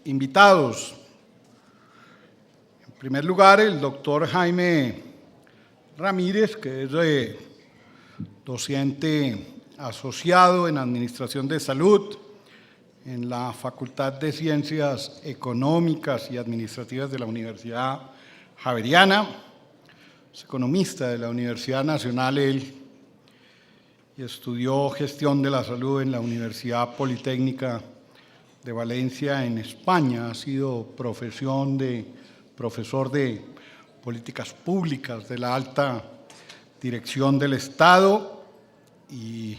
invitados. En primer lugar, el doctor Jaime Ramírez, que es docente asociado en Administración de Salud en la Facultad de Ciencias Económicas y Administrativas de la Universidad Javeriana, es economista de la Universidad Nacional y estudió Gestión de la Salud en la Universidad Politécnica de Valencia, en España. Ha sido profesor de Políticas Públicas de la Alta Dirección del Estado y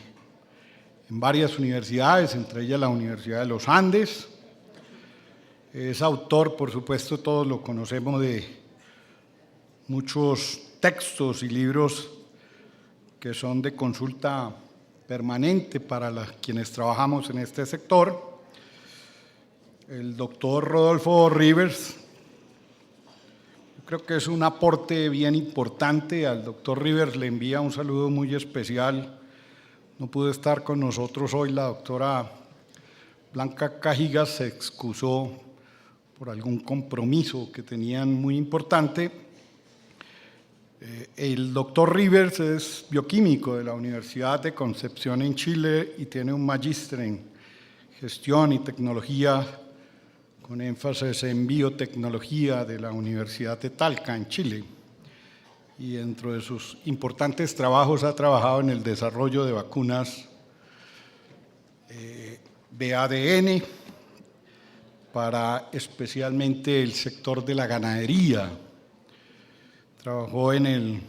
en varias universidades, entre ellas la Universidad de los Andes. Es autor, por supuesto, todos lo conocemos, de muchos textos y libros que son de consulta permanente para quienes trabajamos en este sector. El doctor Rodolfo Rivers, creo que es un aporte bien importante. Al doctor Rivers le envía un saludo muy especial. No pudo estar con nosotros hoy, la doctora Blanca Cajigas se excusó por algún compromiso que tenían muy importante. El doctor Rivers es bioquímico de la Universidad de Concepción en Chile y tiene un magíster en gestión y tecnología con énfasis en biotecnología de la Universidad de Talca en Chile. Y dentro de sus importantes trabajos ha trabajado en el desarrollo de vacunas de ADN para especialmente el sector de la ganadería. Trabajó en el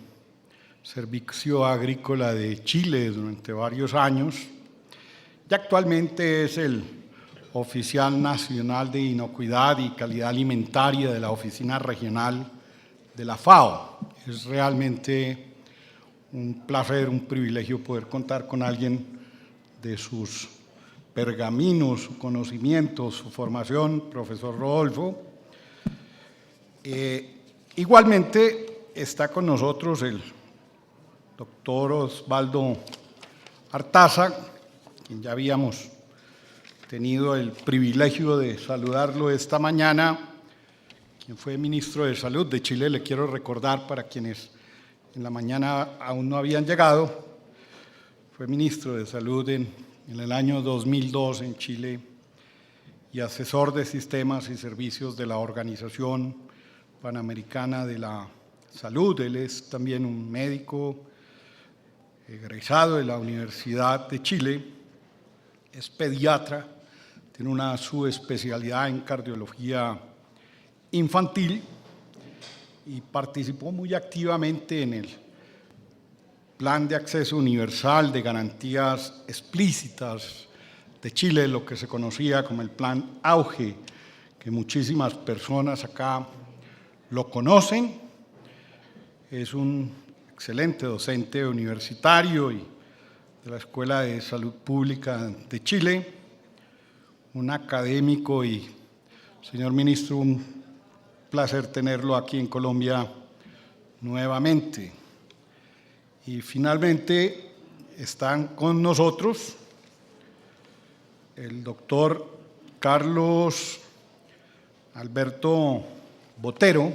Servicio Agrícola de Chile durante varios años y actualmente es el oficial nacional de inocuidad y calidad alimentaria de la Oficina Regional de la FAO. Es realmente un placer, un privilegio poder contar con alguien de sus pergaminos, su conocimiento, su formación, profesor Rodolfo. Igualmente está con nosotros el doctor Osvaldo Artaza, quien ya habíamos tenido el privilegio de saludarlo esta mañana, quien fue ministro de Salud de Chile. Le quiero recordar, para quienes en la mañana aún no habían llegado, fue ministro de Salud en el año 2002 en Chile y asesor de sistemas y servicios de la Organización Panamericana de la Salud. Él es también un médico egresado de la Universidad de Chile, es pediatra, tiene una subespecialidad en cardiología infantil y participó muy activamente en el Plan de Acceso Universal de Garantías Explícitas de Chile, lo que se conocía como el Plan Auge, que muchísimas personas acá lo conocen. Es un excelente docente universitario y de la Escuela de Salud Pública de Chile, un académico y, señor ministro, un placer tenerlo aquí en Colombia nuevamente. Y finalmente están con nosotros el doctor Carlos Alberto Botero.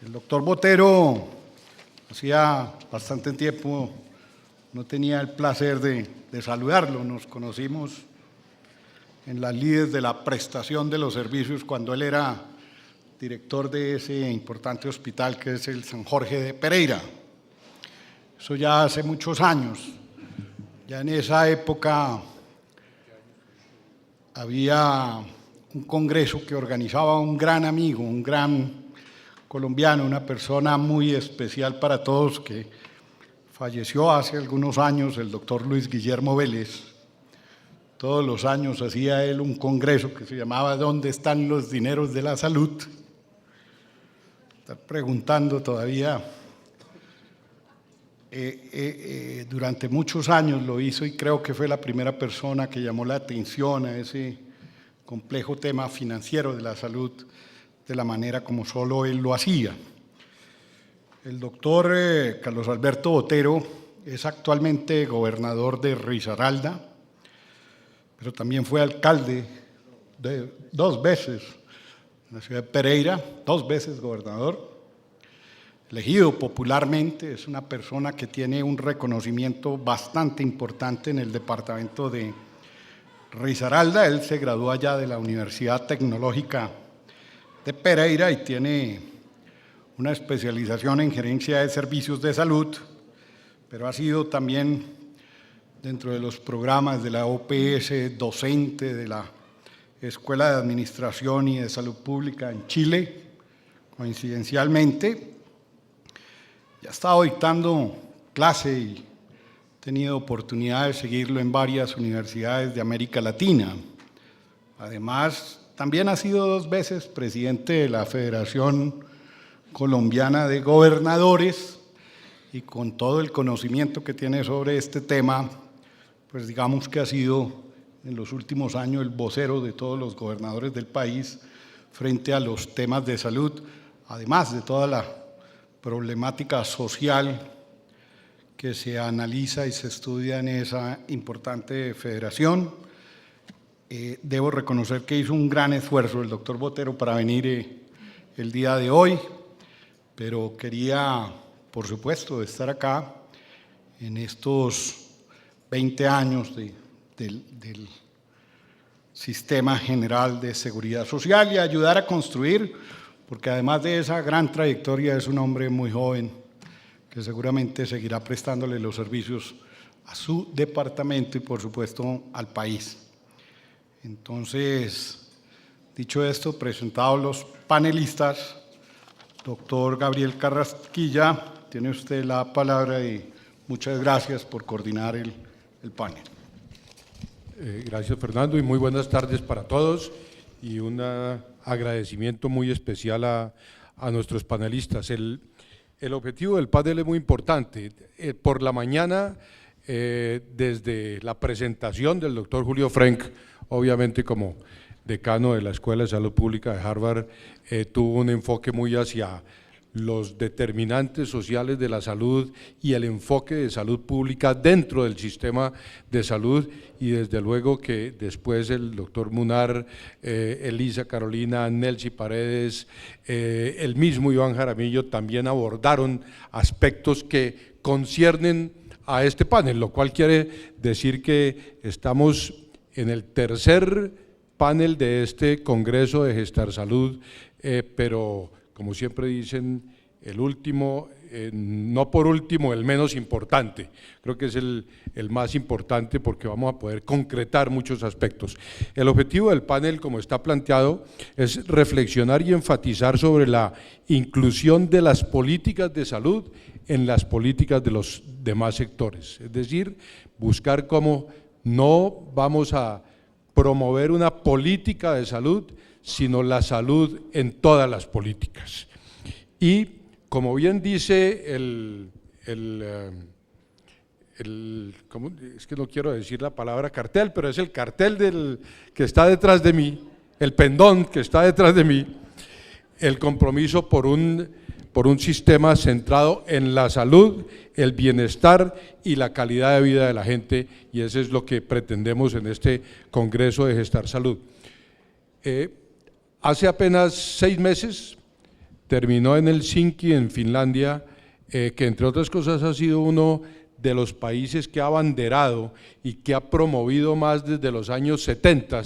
El doctor Botero hacía bastante tiempo no tenía el placer de saludarlo. Nos conocimos en las lides de la prestación de los servicios cuando él era director de ese importante hospital que es el San Jorge de Pereira. Eso ya hace muchos años. Ya en esa época había un congreso que organizaba un gran amigo, un gran colombiano, una persona muy especial para todos, que falleció hace algunos años, el doctor Luis Guillermo Vélez. Todos los años hacía él un congreso que se llamaba ¿Dónde están los dineros de la salud? Estar preguntando todavía. Durante muchos años lo hizo y creo que fue la primera persona que llamó la atención a ese complejo tema financiero de la salud de la manera como solo él lo hacía. El doctor Carlos Alberto Botero es actualmente gobernador de Risaralda, pero también fue alcalde dos veces en la ciudad de Pereira, 2 veces gobernador, elegido popularmente. Es una persona que tiene un reconocimiento bastante importante en el departamento de Risaralda. Él se graduó allá de la Universidad Tecnológica de Pereira y tiene una especialización en gerencia de servicios de salud, pero ha sido también dentro de los programas de la OPS docente de la Escuela de Administración y de Salud Pública en Chile, coincidencialmente. Ya ha estado dictando clase y he tenido oportunidad de seguirlo en varias universidades de América Latina. Además, también ha sido 2 veces presidente de la Federación Colombiana de Gobernadores, y con todo el conocimiento que tiene sobre este tema, pues digamos que ha sido en los últimos años el vocero de todos los gobernadores del país frente a los temas de salud, además de toda la problemática social que se analiza y se estudia en esa importante federación. Debo reconocer que hizo un gran esfuerzo el doctor Botero para venir el día de hoy, pero quería, por supuesto, estar acá en estos 20 años del Sistema General de Seguridad Social y ayudar a construir, porque además de esa gran trayectoria es un hombre muy joven que seguramente seguirá prestándole los servicios a su departamento y, por supuesto, al país. Entonces, dicho esto, presentados los panelistas, doctor Gabriel Carrasquilla, tiene usted la palabra y muchas gracias por coordinar el panel. Gracias, Fernando, y muy buenas tardes para todos, y un agradecimiento muy especial a nuestros panelistas. El objetivo del panel es muy importante. Por la mañana, desde la presentación del doctor Julio Frenk, obviamente como decano de la Escuela de Salud Pública de Harvard, tuvo un enfoque muy hacia los determinantes sociales de la salud y el enfoque de salud pública dentro del sistema de salud, y desde luego que después el doctor Munar, Elisa Carolina, Nelcy Paredes, el mismo Iván Jaramillo también abordaron aspectos que conciernen a este panel, lo cual quiere decir que estamos en el tercer panel de este Congreso de Gestar Salud, pero como siempre dicen, el último, no por último, el menos importante. Creo que es el más importante porque vamos a poder concretar muchos aspectos. El objetivo del panel, como está planteado, es reflexionar y enfatizar sobre la inclusión de las políticas de salud en las políticas de los demás sectores. Es decir, buscar cómo no vamos a promover una política de salud, sino la salud en todas las políticas. Y como bien dice es que no quiero decir la palabra cartel, pero es el cartel que está detrás de mí, el pendón que está detrás de mí, el compromiso por un sistema centrado en la salud, el bienestar y la calidad de vida de la gente, y eso es lo que pretendemos en este Congreso de Gestar Salud. Hace apenas 6 meses terminó en Helsinki, en Finlandia, que entre otras cosas ha sido uno de los países que ha abanderado y que ha promovido más desde los años 70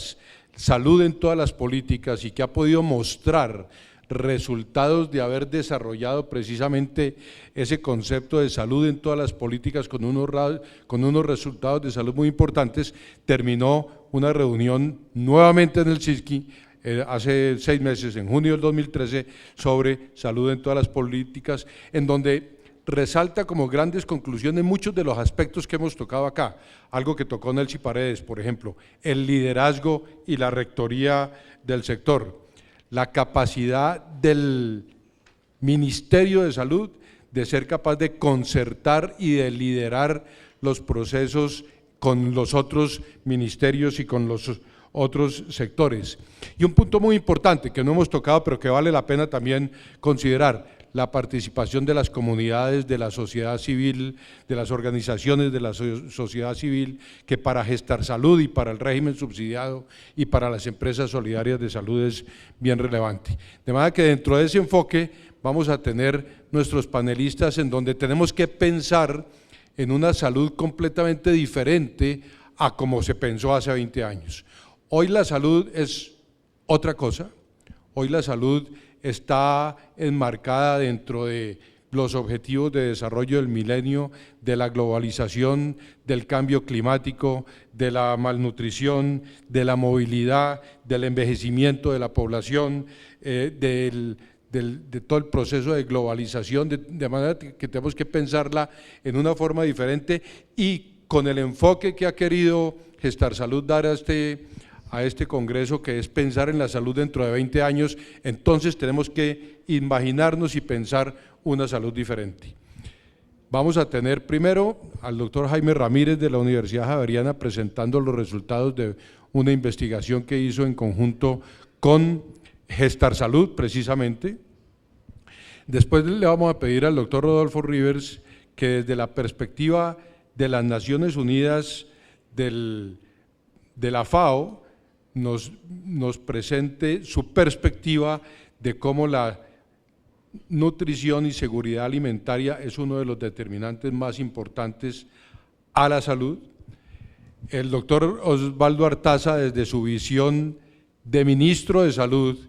salud en todas las políticas, y que ha podido mostrar resultados de haber desarrollado precisamente ese concepto de salud en todas las políticas con unos resultados de salud muy importantes. Terminó una reunión nuevamente en Helsinki hace 6 meses, en junio del 2013, sobre salud en todas las políticas, en donde resalta como grandes conclusiones muchos de los aspectos que hemos tocado acá. Algo que tocó Nelcy Paredes, por ejemplo, el liderazgo y la rectoría del sector, la capacidad del Ministerio de Salud de ser capaz de concertar y de liderar los procesos con los otros ministerios y con los otros sectores. Y un punto muy importante que no hemos tocado, pero que vale la pena también considerar, la participación de las comunidades, de la sociedad civil, de las organizaciones de la sociedad civil, que para Gestar Salud y para el régimen subsidiado y para las empresas solidarias de salud es bien relevante. De manera que dentro de ese enfoque vamos a tener nuestros panelistas en donde tenemos que pensar en una salud completamente diferente a como se pensó hace 20 años. Hoy la salud es otra cosa, hoy la salud está enmarcada dentro de los objetivos de desarrollo del milenio, de la globalización, del cambio climático, de la malnutrición, de la movilidad, del envejecimiento de la población, de todo el proceso de globalización, de manera que tenemos que pensarla en una forma diferente y con el enfoque que ha querido Gestar Salud dar a este congreso, que es pensar en la salud dentro de 20 años, entonces tenemos que imaginarnos y pensar una salud diferente. Vamos a tener primero al doctor Jaime Ramírez de la Universidad Javeriana presentando los resultados de una investigación que hizo en conjunto con Gestar Salud precisamente. Después le vamos a pedir al doctor Rodolfo Rivers que desde la perspectiva de las Naciones Unidas de la FAO nos presente su perspectiva de cómo la nutrición y seguridad alimentaria es uno de los determinantes más importantes a la salud. El doctor Osvaldo Artaza, desde su visión de ministro de Salud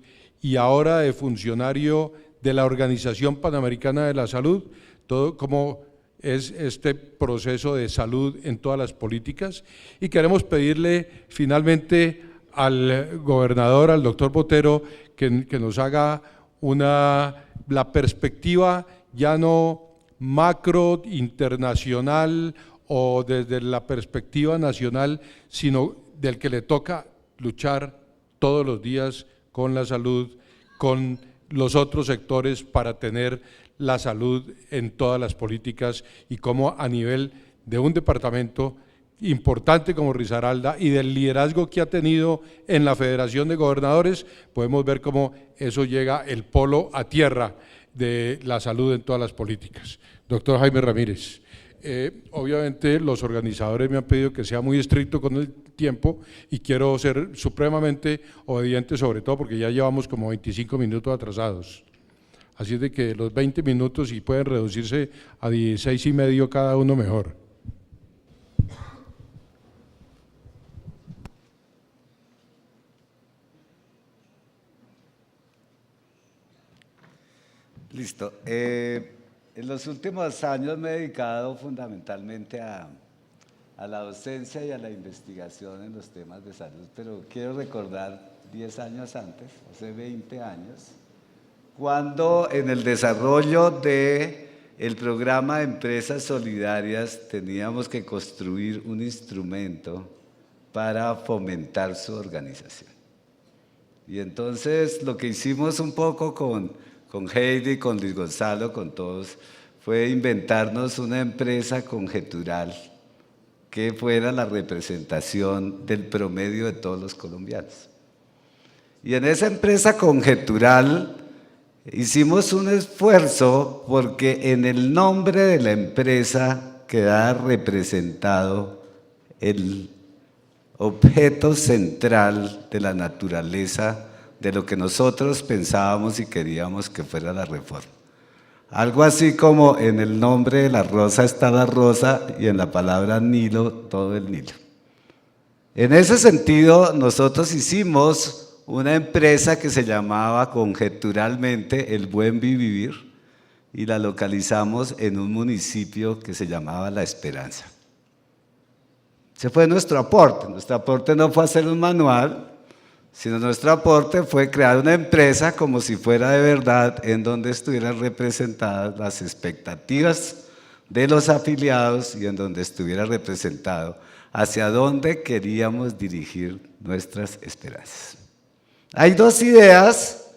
y ahora de funcionario de la Organización Panamericana de la Salud, todo como es este proceso de salud en todas las políticas. Y queremos pedirle finalmente al gobernador, al doctor Botero, que nos haga la perspectiva ya no macro, internacional o desde la perspectiva nacional, sino del que le toca luchar todos los días con la salud, con los otros sectores para tener la salud en todas las políticas y cómo a nivel de un departamento importante como Risaralda y del liderazgo que ha tenido en la Federación de Gobernadores, podemos ver cómo eso llega el polo a tierra de la salud en todas las políticas. Doctor Jaime Ramírez, obviamente los organizadores me han pedido que sea muy estricto con el tiempo y quiero ser supremamente obediente, sobre todo porque ya llevamos como 25 minutos atrasados. Así es de que los 20 minutos, si pueden reducirse a 16 y medio cada uno, mejor. Listo. En los últimos años me he dedicado fundamentalmente a la docencia y a la investigación en los temas de salud, pero quiero recordar 10 años antes, hace 20 años, cuando en el desarrollo del programa de empresas solidarias teníamos que construir un instrumento para fomentar su organización. Y entonces lo que hicimos un poco con Heidi, con Luis Gonzalo, con todos, fue inventarnos una empresa conjetural que fuera la representación del promedio de todos los colombianos. Y en esa empresa conjetural hicimos un esfuerzo porque en el nombre de la empresa quedara representado el objeto central de la naturaleza de lo que nosotros pensábamos y queríamos que fuera la reforma. Algo así como en el nombre de la rosa está la rosa y en la palabra Nilo todo el Nilo. En ese sentido, nosotros hicimos una empresa que se llamaba conjeturalmente El Buen Vivir y la localizamos en un municipio que se llamaba La Esperanza. Ese fue nuestro aporte. Nuestro aporte no fue hacer un manual, sino nuestro aporte fue crear una empresa como si fuera de verdad, en donde estuvieran representadas las expectativas de los afiliados y en donde estuviera representado hacia dónde queríamos dirigir nuestras esperanzas. Hay dos ideas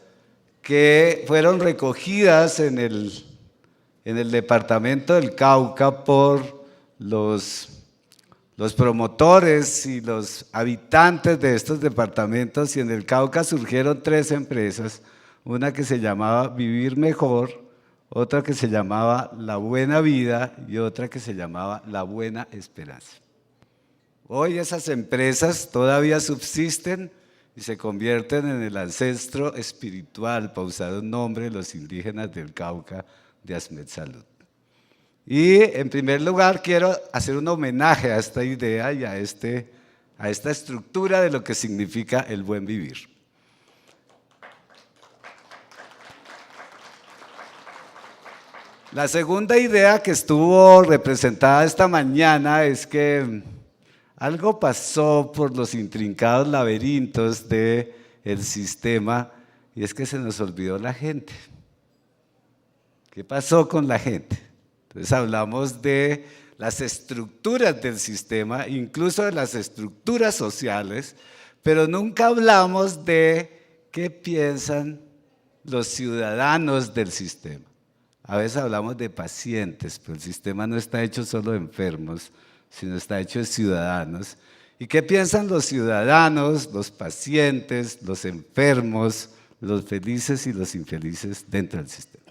que fueron recogidas en el departamento del Cauca por los promotores y los habitantes de estos departamentos, y en el Cauca surgieron 3 empresas, una que se llamaba Vivir Mejor, otra que se llamaba La Buena Vida y otra que se llamaba La Buena Esperanza. Hoy esas empresas todavía subsisten y se convierten en el ancestro espiritual, para usar un nombre de los indígenas del Cauca, de Asmedsalud. Y en primer lugar quiero hacer un homenaje a esta idea y a esta estructura de lo que significa el buen vivir. La segunda idea que estuvo representada esta mañana es que algo pasó por los intrincados laberintos del sistema y es que se nos olvidó la gente. ¿Qué pasó con la gente? Entonces hablamos de las estructuras del sistema, incluso de las estructuras sociales, pero nunca hablamos de qué piensan los ciudadanos del sistema. A veces hablamos de pacientes, pero el sistema no está hecho solo de enfermos, sino está hecho de ciudadanos. ¿Y qué piensan los ciudadanos, los pacientes, los enfermos, los felices y los infelices dentro del sistema?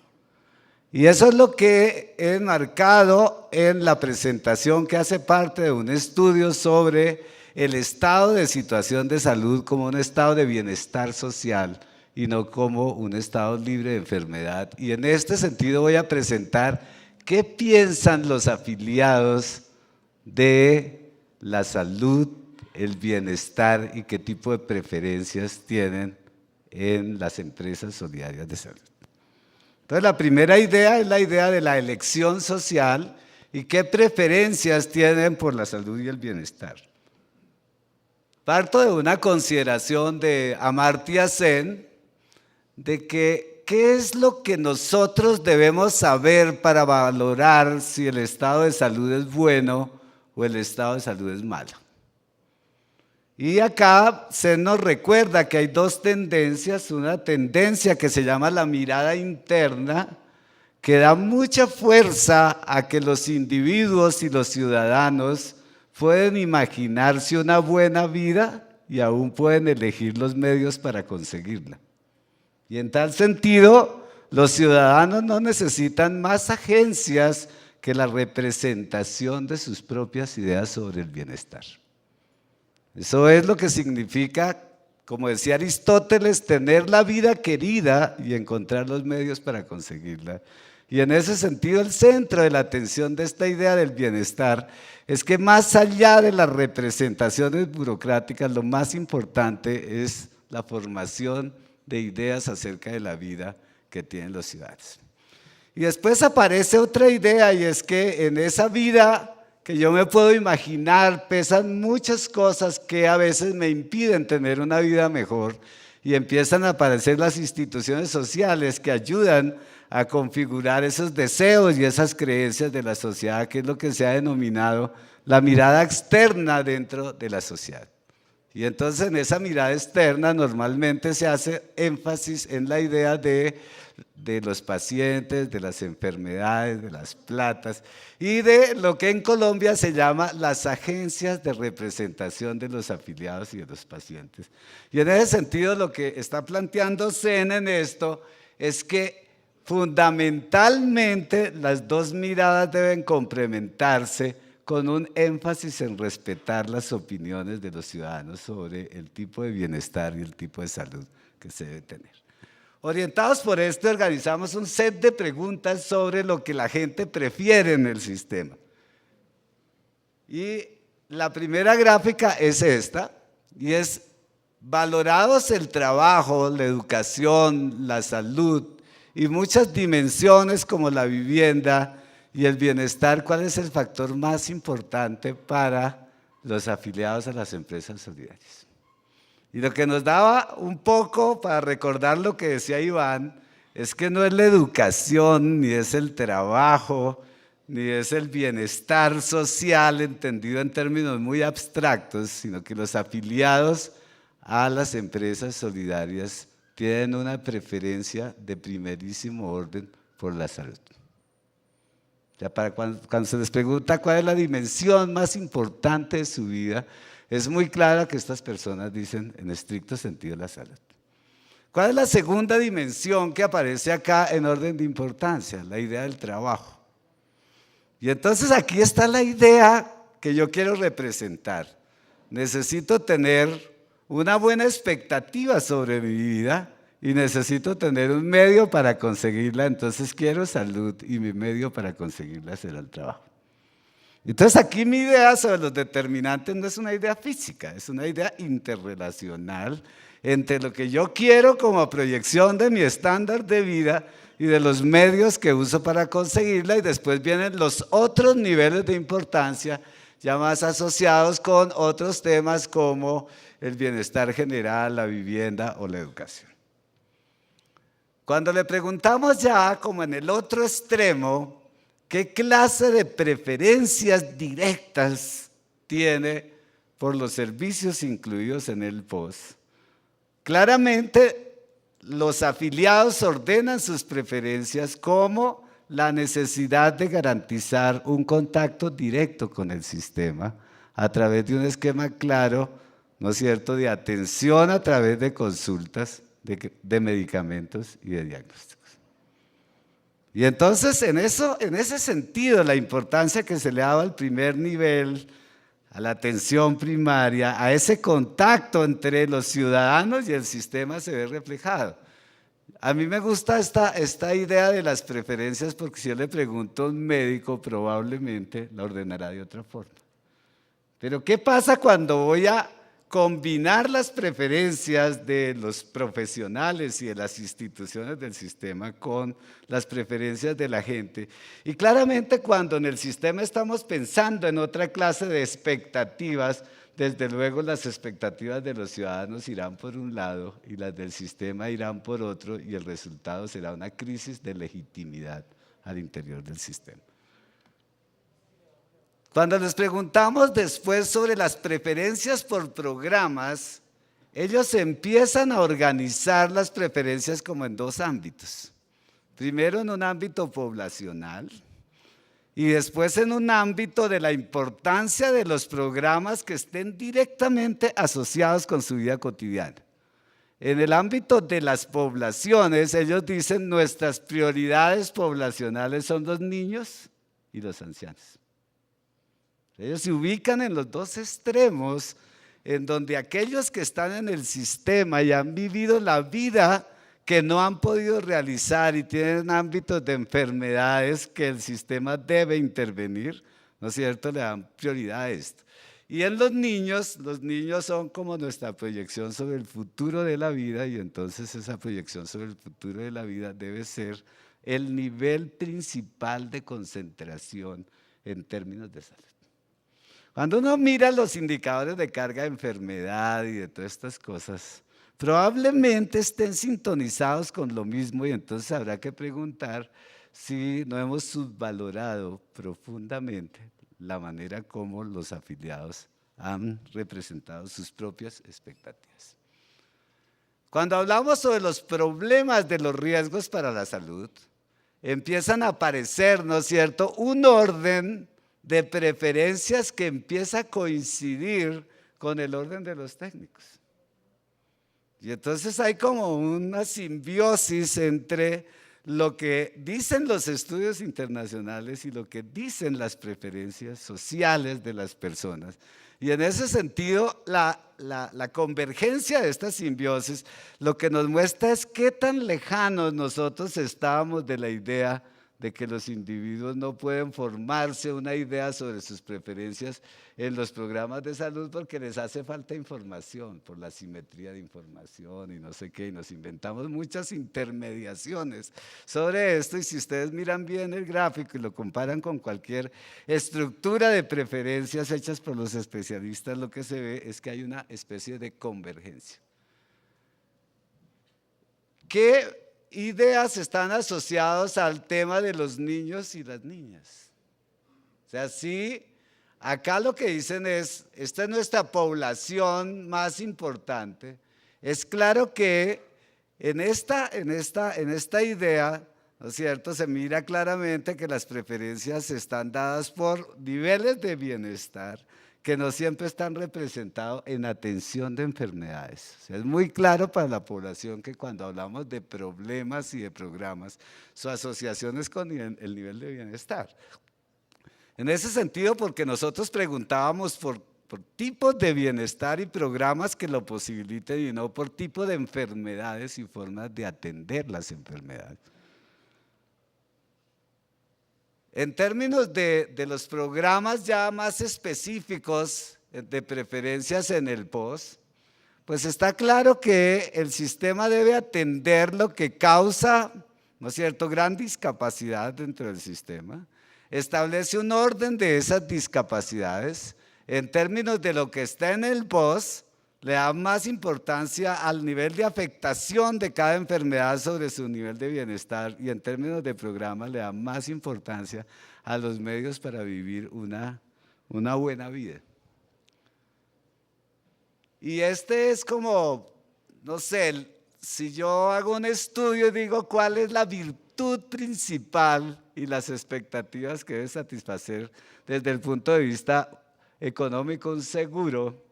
Y eso es lo que he enmarcado en la presentación que hace parte de un estudio sobre el estado de situación de salud como un estado de bienestar social y no como un estado libre de enfermedad. Y en este sentido voy a presentar qué piensan los afiliados de la salud, el bienestar y qué tipo de preferencias tienen en las empresas solidarias de salud. Entonces la primera idea es la idea de la elección social y qué preferencias tienen por la salud y el bienestar. Parto de una consideración de Amartya Sen de que qué es lo que nosotros debemos saber para valorar si el estado de salud es bueno o el estado de salud es malo. Y acá se nos recuerda que hay dos tendencias, una tendencia que se llama la mirada interna, que da mucha fuerza a que los individuos y los ciudadanos pueden imaginarse una buena vida y aún pueden elegir los medios para conseguirla. Y en tal sentido, los ciudadanos no necesitan más agencias que la representación de sus propias ideas sobre el bienestar. Eso es lo que significa, como decía Aristóteles, tener la vida querida y encontrar los medios para conseguirla. Y en ese sentido, el centro de la atención de esta idea del bienestar es que más allá de las representaciones burocráticas, lo más importante es la formación de ideas acerca de la vida que tienen los ciudadanos. Y después aparece otra idea y es que en esa vida que yo me puedo imaginar pesan muchas cosas que a veces me impiden tener una vida mejor y empiezan a aparecer las instituciones sociales que ayudan a configurar esos deseos y esas creencias de la sociedad, que es lo que se ha denominado la mirada externa dentro de la sociedad. Y entonces en esa mirada externa normalmente se hace énfasis en la idea de los pacientes, de las enfermedades, de las platas y de lo que en Colombia se llama las agencias de representación de los afiliados y de los pacientes. Y en ese sentido lo que está planteando Sen en esto es que fundamentalmente las dos miradas deben complementarse con un énfasis en respetar las opiniones de los ciudadanos sobre el tipo de bienestar y el tipo de salud que se debe tener. Orientados por esto, organizamos un set de preguntas sobre lo que la gente prefiere en el sistema. Y la primera gráfica es esta, y es: valorados el trabajo, la educación, la salud y muchas dimensiones como la vivienda y el bienestar, ¿cuál es el factor más importante para los afiliados a las empresas solidarias? Y lo que nos daba un poco para recordar lo que decía Iván, es que no es la educación, ni es el trabajo, ni es el bienestar social entendido en términos muy abstractos, sino que los afiliados a las empresas solidarias tienen una preferencia de primerísimo orden por la salud. Ya para cuando se les pregunta cuál es la dimensión más importante de su vida, es muy claro que estas personas dicen en estricto sentido la salud. ¿Cuál es la segunda dimensión que aparece acá en orden de importancia? La idea del trabajo. Y entonces aquí está la idea que yo quiero representar. Necesito tener una buena expectativa sobre mi vida y necesito tener un medio para conseguirla. Entonces quiero salud y mi medio para conseguirla será el trabajo. Entonces aquí mi idea sobre los determinantes no es una idea física, es una idea interrelacional entre lo que yo quiero como proyección de mi estándar de vida y de los medios que uso para conseguirla, y después vienen los otros niveles de importancia ya más asociados con otros temas como el bienestar general, la vivienda o la educación. Cuando le preguntamos ya, como en el otro extremo, ¿qué clase de preferencias directas tiene por los servicios incluidos en el POS? Claramente, los afiliados ordenan sus preferencias como la necesidad de garantizar un contacto directo con el sistema a través de un esquema claro, ¿no es cierto?, de atención a través de consultas, de medicamentos y de diagnósticos. Y entonces, en ese sentido, la importancia que se le daba al primer nivel, a la atención primaria, a ese contacto entre los ciudadanos y el sistema se ve reflejado. A mí me gusta esta idea de las preferencias porque si yo le pregunto a un médico, probablemente la ordenará de otra forma. Pero ¿qué pasa cuando voy a combinar las preferencias de los profesionales y de las instituciones del sistema con las preferencias de la gente? Y claramente cuando en el sistema estamos pensando en otra clase de expectativas, desde luego las expectativas de los ciudadanos irán por un lado y las del sistema irán por otro, y el resultado será una crisis de legitimidad al interior del sistema. Cuando les preguntamos después sobre las preferencias por programas, ellos empiezan a organizar las preferencias como en dos ámbitos. Primero en un ámbito poblacional y después en un ámbito de la importancia de los programas que estén directamente asociados con su vida cotidiana. En el ámbito de las poblaciones, ellos dicen nuestras prioridades poblacionales son los niños y los ancianos. Ellos se ubican en los dos extremos, en donde aquellos que están en el sistema y han vivido la vida que no han podido realizar y tienen ámbitos de enfermedades que el sistema debe intervenir, ¿no es cierto?, le dan prioridad a esto. Y en los niños son como nuestra proyección sobre el futuro de la vida, y entonces esa proyección sobre el futuro de la vida debe ser el nivel principal de concentración en términos de salud. Cuando uno mira los indicadores de carga de enfermedad y de todas estas cosas, probablemente estén sintonizados con lo mismo, y entonces habrá que preguntar si no hemos subvalorado profundamente la manera como los afiliados han representado sus propias expectativas. Cuando hablamos sobre los problemas de los riesgos para la salud, empiezan a aparecer, ¿no es cierto?, un orden de preferencias que empieza a coincidir con el orden de los técnicos. Y entonces hay como una simbiosis entre lo que dicen los estudios internacionales y lo que dicen las preferencias sociales de las personas. Y en ese sentido, la convergencia de esta simbiosis lo que nos muestra es qué tan lejanos nosotros estábamos de la idea de que los individuos no pueden formarse una idea sobre sus preferencias en los programas de salud porque les hace falta información, por la simetría de información y no sé qué, y nos inventamos muchas intermediaciones sobre esto, y si ustedes miran bien el gráfico y lo comparan con cualquier estructura de preferencias hechas por los especialistas, lo que se ve es que hay una especie de convergencia. ¿Qué ideas están asociadas al tema de los niños y las niñas? O sea, sí, acá lo que dicen es, esta es nuestra población más importante. Es claro que en esta idea, ¿no es cierto?, se mira claramente que las preferencias están dadas por niveles de bienestar que no siempre están representados en atención de enfermedades. O sea, es muy claro para la población que cuando hablamos de problemas y de programas, su asociación es con el nivel de bienestar. En ese sentido, porque nosotros preguntábamos por tipos de bienestar y programas que lo posibiliten y no por tipo de enfermedades y formas de atender las enfermedades. En términos de los programas ya más específicos, de preferencias en el POS, pues está claro que el sistema debe atender lo que causa, ¿no es cierto?, gran discapacidad dentro del sistema. Establece un orden de esas discapacidades. En términos de lo que está en el POS, le da más importancia al nivel de afectación de cada enfermedad sobre su nivel de bienestar, y en términos de programa le da más importancia a los medios para vivir una buena vida. Y este es como, no sé, si yo hago un estudio y digo cuál es la virtud principal y las expectativas que debe satisfacer desde el punto de vista económico un seguro,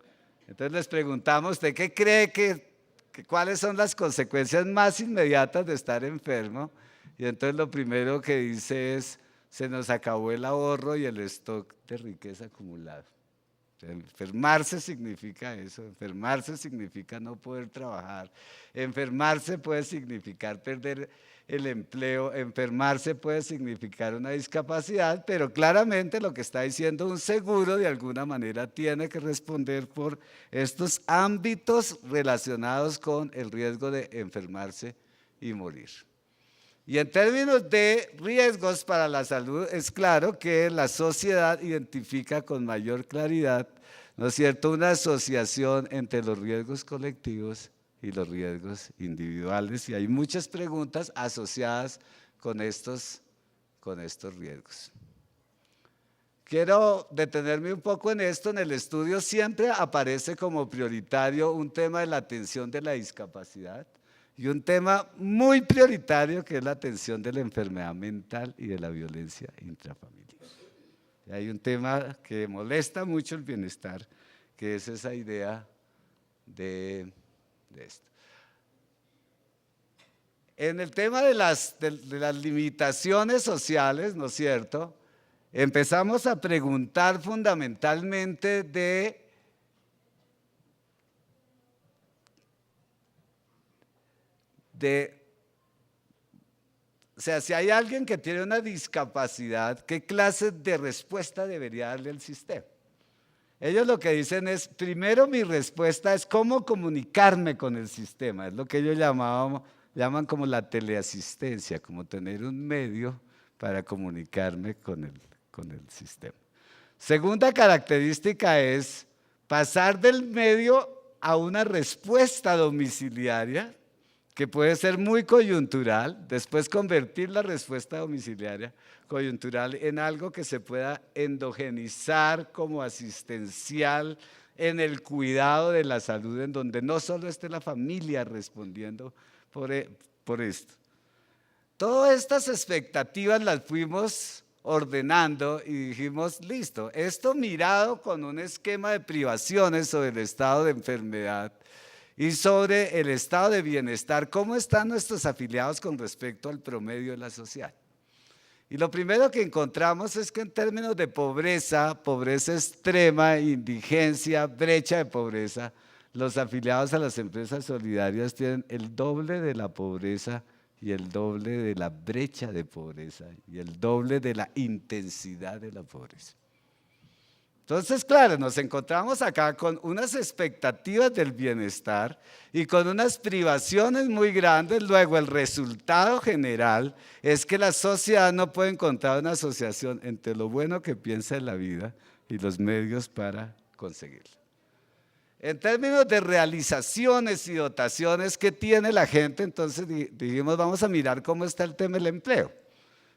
entonces les preguntamos, ¿usted qué cree cuáles son las consecuencias más inmediatas de estar enfermo? Y entonces lo primero que dice es, se nos acabó el ahorro y el stock de riqueza acumulado. Enfermarse significa eso, enfermarse significa no poder trabajar, enfermarse puede significar perder el empleo, enfermarse puede significar una discapacidad, pero claramente lo que está diciendo un seguro de alguna manera tiene que responder por estos ámbitos relacionados con el riesgo de enfermarse y morir. Y en términos de riesgos para la salud, es claro que la sociedad identifica con mayor claridad, ¿no es cierto?, una asociación entre los riesgos colectivos y los riesgos individuales. Y hay muchas preguntas asociadas con estos riesgos. Quiero detenerme un poco en esto. En el estudio siempre aparece como prioritario un tema de la atención de la discapacidad, y un tema muy prioritario que es la atención de la enfermedad mental y de la violencia intrafamiliar. Y hay un tema que molesta mucho el bienestar, que es esa idea de esto. En el tema de las limitaciones sociales, ¿no es cierto?, empezamos a preguntar fundamentalmente o sea, si hay alguien que tiene una discapacidad, ¿qué clase de respuesta debería darle el sistema? Ellos lo que dicen es, primero mi respuesta es cómo comunicarme con el sistema, es lo que ellos llaman como la teleasistencia, como tener un medio para comunicarme con el sistema. Segunda característica es pasar del medio a una respuesta domiciliaria, que puede ser muy coyuntural, después convertir la respuesta domiciliaria coyuntural en algo que se pueda endogenizar como asistencial en el cuidado de la salud, en donde no solo esté la familia respondiendo por esto. Todas estas expectativas las fuimos ordenando y dijimos, listo, esto mirado con un esquema de privaciones sobre el estado de enfermedad y sobre el estado de bienestar, ¿cómo están nuestros afiliados con respecto al promedio de la sociedad? Y lo primero que encontramos es que en términos de pobreza, pobreza extrema, indigencia, brecha de pobreza, los afiliados a las empresas solidarias tienen el doble de la pobreza y el doble de la brecha de pobreza y el doble de la intensidad de la pobreza. Entonces, claro, nos encontramos acá con unas expectativas del bienestar y con unas privaciones muy grandes. Luego, el resultado general es que la sociedad no puede encontrar una asociación entre lo bueno que piensa en la vida y los medios para conseguirlo. En términos de realizaciones y dotaciones que tiene la gente, entonces dijimos, vamos a mirar cómo está el tema del empleo.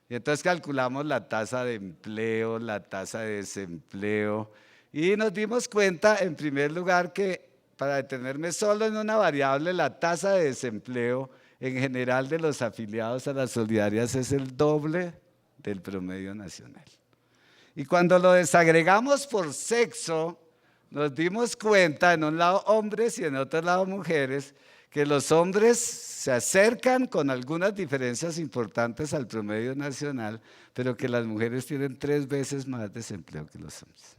Y entonces calculamos la tasa de empleo, la tasa de desempleo, y nos dimos cuenta, en primer lugar, que para detenerme solo en una variable, la tasa de desempleo en general de los afiliados a las solidarias es el doble del promedio nacional. Y cuando lo desagregamos por sexo, nos dimos cuenta, en un lado hombres y en otro lado mujeres, que los hombres se acercan con algunas diferencias importantes al promedio nacional, pero que las mujeres tienen 3 veces más desempleo que los hombres.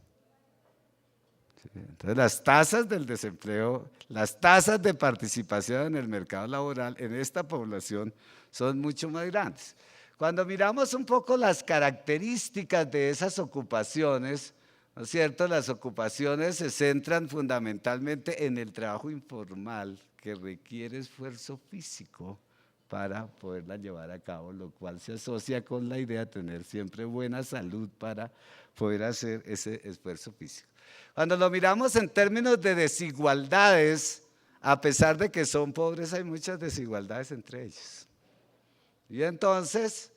Entonces, las tasas del desempleo, las tasas de participación en el mercado laboral en esta población son mucho más grandes. Cuando miramos un poco las características de esas ocupaciones, ¿no es cierto? Las ocupaciones se centran fundamentalmente en el trabajo informal que requiere esfuerzo físico para poderla llevar a cabo, lo cual se asocia con la idea de tener siempre buena salud para poder hacer ese esfuerzo físico. Cuando lo miramos en términos de desigualdades, a pesar de que son pobres, hay muchas desigualdades entre ellos. Y entonces,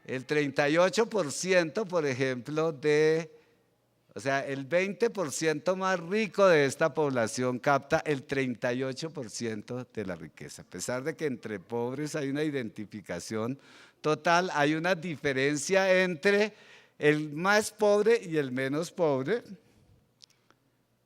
el 38%, por ejemplo, o sea, el 20% más rico de esta población capta el 38% de la riqueza. A pesar de que entre pobres hay una identificación total, hay una diferencia entre el más pobre y el menos pobre.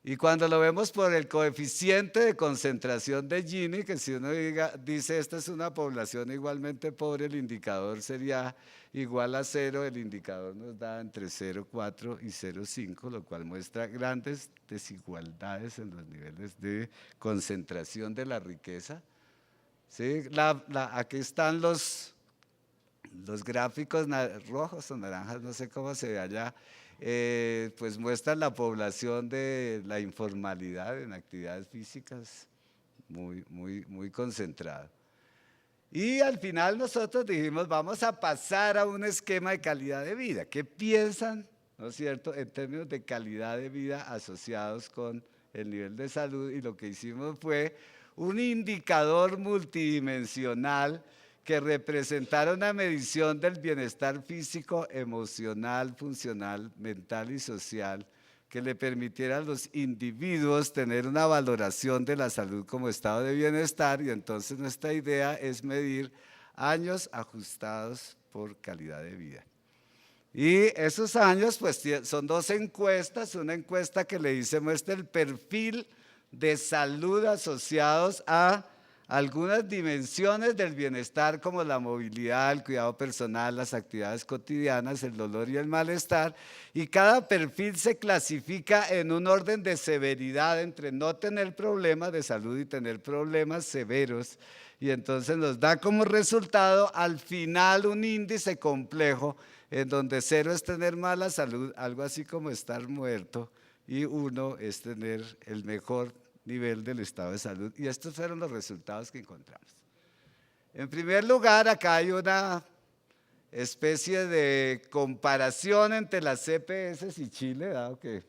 Y cuando lo vemos por el coeficiente de concentración de Gini, que si uno dice esta es una población igualmente pobre, el indicador sería igual a 0, el indicador nos da entre 0,4 y 0,5, lo cual muestra grandes desigualdades en los niveles de concentración de la riqueza. ¿Sí? Aquí están los gráficos rojos o naranjas, no sé cómo se ve allá. Pues muestran la población de la informalidad en actividades físicas muy concentrada. Y al final nosotros dijimos, vamos a pasar a un esquema de calidad de vida. ¿Qué piensan, no es cierto?, en términos de calidad de vida asociados con el nivel de salud? Y lo que hicimos fue un indicador multidimensional que representara una medición del bienestar físico, emocional, funcional, mental y social, que le permitiera a los individuos tener una valoración de la salud como estado de bienestar. Y entonces nuestra idea es medir años ajustados por calidad de vida. Y esos años pues son 2 encuestas, una encuesta que muestra el perfil de salud asociados a algunas dimensiones del bienestar como la movilidad, el cuidado personal, las actividades cotidianas, el dolor y el malestar, y cada perfil se clasifica en un orden de severidad entre no tener problemas de salud y tener problemas severos, y entonces nos da como resultado al final un índice complejo en donde 0 es tener mala salud, algo así como estar muerto, y 1 es tener el mejor nivel del estado de salud. Y estos fueron los resultados que encontramos. En primer lugar, acá hay una especie de comparación entre las EPS y Chile, dado que